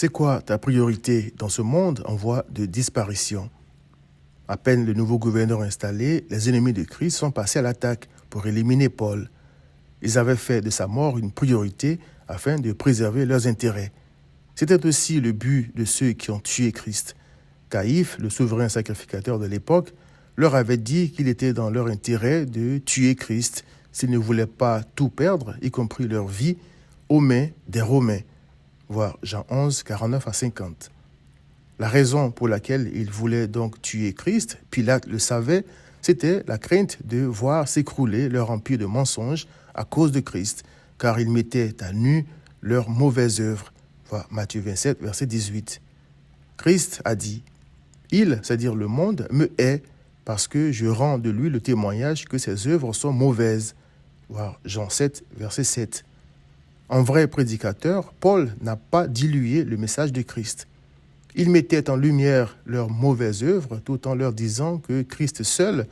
C'est quoi ta priorité dans ce monde en voie de disparition? À peine le nouveau gouverneur installé, les ennemis de Christ sont passés à l'attaque pour éliminer Paul. Ils avaient fait de sa mort une priorité afin de préserver leurs intérêts. C'était aussi le but de ceux qui ont tué Christ. Caïphe, le souverain sacrificateur de l'époque, leur avait dit qu'il était dans leur intérêt de tuer Christ s'ils ne voulaient pas tout perdre, y compris leur vie, aux mains des Romains. Voir Jean 11, 49 à 50. La raison pour laquelle ils voulaient donc tuer Christ, Pilate le savait, c'était la crainte de voir s'écrouler leur empire de mensonges à cause de Christ, car ils mettaient à nu leurs mauvaises œuvres. Voir Matthieu 27, verset 18. Christ a dit, « Il, c'est-à-dire le monde, me hait parce que je rends de lui le témoignage que ses œuvres sont mauvaises. » Voir Jean 7, verset 7. En vrai prédicateur, Paul n'a pas dilué le message de Christ. Il mettait en lumière leurs mauvaises œuvres tout en leur disant que Christ seul,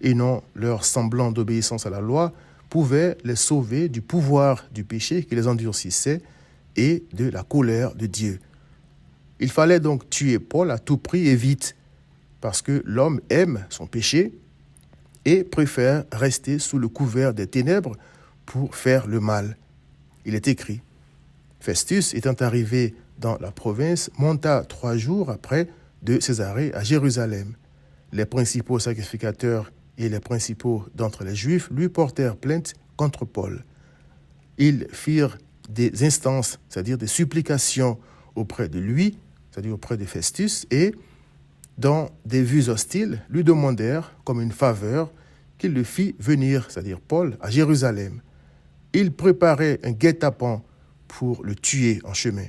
et non leur semblant d'obéissance à la loi, pouvait les sauver du pouvoir du péché qui les endurcissait et de la colère de Dieu. Il fallait donc tuer Paul à tout prix et vite, parce que l'homme aime son péché et préfère rester sous le couvert des ténèbres pour faire le mal. Il est écrit, Festus étant arrivé dans la province, monta 3 jours après de Césarée à Jérusalem. Les principaux sacrificateurs et les principaux d'entre les Juifs lui portèrent plainte contre Paul. Ils firent des instances, c'est-à-dire des supplications auprès de lui, c'est-à-dire auprès de Festus, et dans des vues hostiles, lui demandèrent comme une faveur qu'il le fît venir, c'est-à-dire Paul, à Jérusalem. Il préparait un guet-apens pour le tuer en chemin.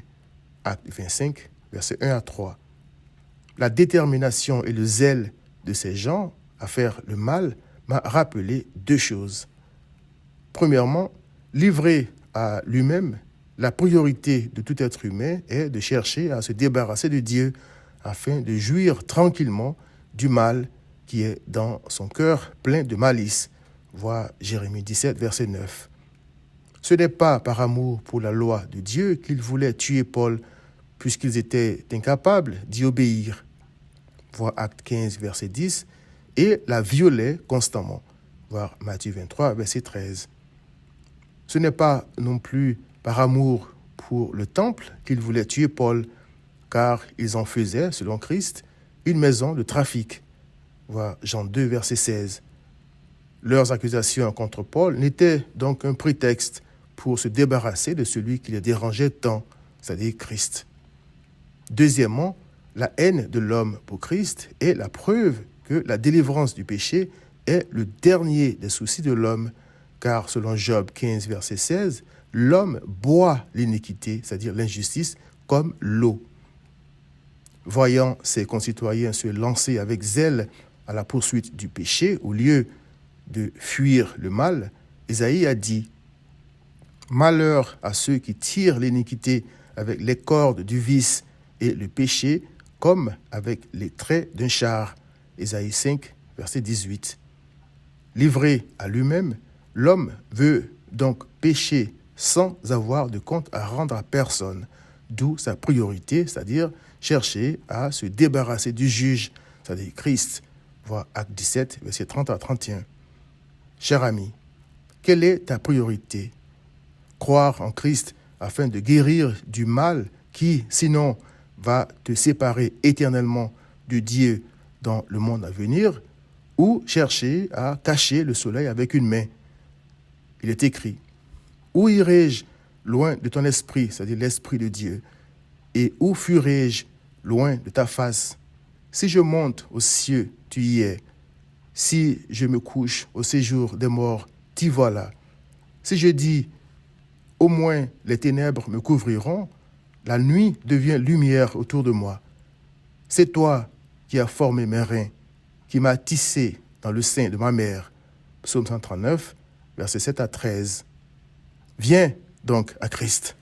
Acte 25, versets 1 à 3. La détermination et le zèle de ces gens à faire le mal m'a rappelé 2 choses. Premièrement, livré à lui-même, la priorité de tout être humain est de chercher à se débarrasser de Dieu afin de jouir tranquillement du mal qui est dans son cœur plein de malice. Voir Jérémie 17, verset 9. Ce n'est pas par amour pour la loi de Dieu qu'ils voulaient tuer Paul, puisqu'ils étaient incapables d'y obéir. Voir Acte 15, verset 10, et la violaient constamment. Voir Matthieu 23, verset 13. Ce n'est pas non plus par amour pour le temple qu'ils voulaient tuer Paul, car ils en faisaient, selon Christ, une maison de trafic. Voir Jean 2, verset 16. Leurs accusations contre Paul n'étaient donc un prétexte pour se débarrasser de celui qui les dérangeait tant, c'est-à-dire Christ. Deuxièmement, la haine de l'homme pour Christ est la preuve que la délivrance du péché est le dernier des soucis de l'homme, car selon Job 15, verset 16, l'homme boit l'iniquité, c'est-à-dire l'injustice, comme l'eau. Voyant ses concitoyens se lancer avec zèle à la poursuite du péché au lieu de fuir le mal, Ésaïe a dit « Malheur à ceux qui tirent l'iniquité avec les cordes du vice et le péché comme avec les traits d'un char. » Ésaïe 5, verset 18. Livré à lui-même, l'homme veut donc pécher sans avoir de compte à rendre à personne, d'où sa priorité, c'est-à-dire chercher à se débarrasser du juge, c'est-à-dire Christ. Voir Acte 17, verset 30 à 31. Cher ami, quelle est ta priorité? Croire en Christ afin de guérir du mal qui, sinon, va te séparer éternellement de Dieu dans le monde à venir, ou chercher à cacher le soleil avec une main. Il est écrit, « Où irai-je loin de ton esprit, c'est-à-dire l'esprit de Dieu, et où fuirai-je loin de ta face? Si je monte aux cieux, tu y es. Si je me couche au séjour des morts, t'y voilà. Si je dis, au moins les ténèbres me couvriront, la nuit devient lumière autour de moi. C'est toi qui as formé mes reins, qui m'as tissé dans le sein de ma mère. » Psaume 139, versets 7 à 13. Viens donc à Christ.